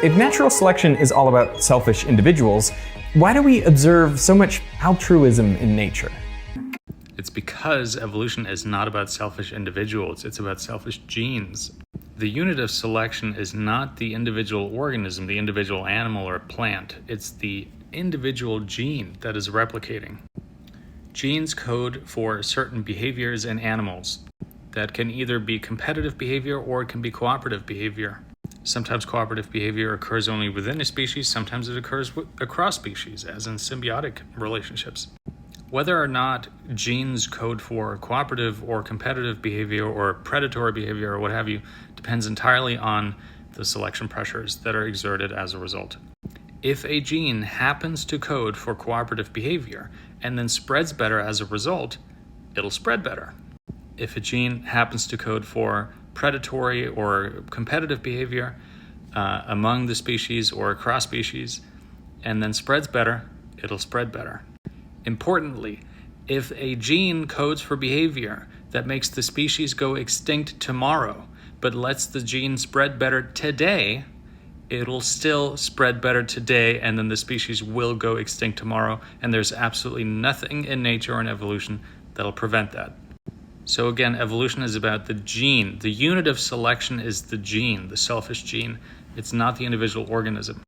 If natural selection is all about selfish individuals, why do we observe so much altruism in nature? It's because evolution is not about selfish individuals, it's about selfish genes. The unit of selection is not the individual organism, the individual animal or plant. It's the individual gene that is replicating. Genes code for certain behaviors in animals that can either be competitive behavior or it can be cooperative behavior. Sometimes cooperative behavior occurs only within a species, sometimes it occurs across species, as in symbiotic relationships. Whether or not genes code for cooperative or competitive behavior or predatory behavior or what have you depends entirely on the selection pressures that are exerted as a result. If a gene happens to code for cooperative behavior and then spreads better as a result, it'll spread better. If a gene happens to code for predatory or competitive behavior among the species or across species and then spreads better, it'll spread better. Importantly, if a gene codes for behavior that makes the species go extinct tomorrow, but lets the gene spread better today, it'll still spread better today, and then the species will go extinct tomorrow, and there's absolutely nothing in nature or in evolution that'll prevent that. So again, evolution is about the gene. The unit of selection is the gene, the selfish gene. It's not the individual organism.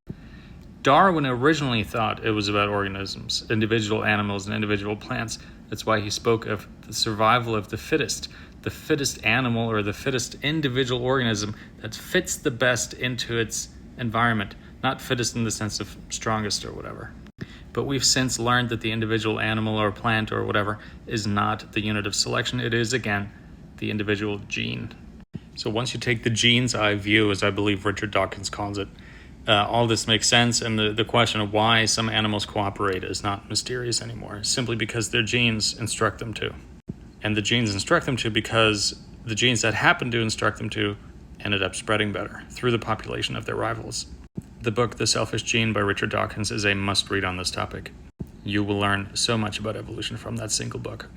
Darwin originally thought it was about organisms, individual animals and individual plants. That's why he spoke of the survival of the fittest animal or the fittest individual organism that fits the best into its environment, not fittest in the sense of strongest or whatever. But we've since learned that the individual animal or plant or whatever is not the unit of selection. It is, again, the individual gene. So once you take the gene's eye view, as I believe Richard Dawkins calls it, all this makes sense, and the question of why some animals cooperate is not mysterious anymore, simply because their genes instruct them to. And the genes instruct them to because the genes that happen to instruct them to ended up spreading better through the population of their rivals. The book The Selfish Gene by Richard Dawkins is a must-read on this topic. You will learn so much about evolution from that single book.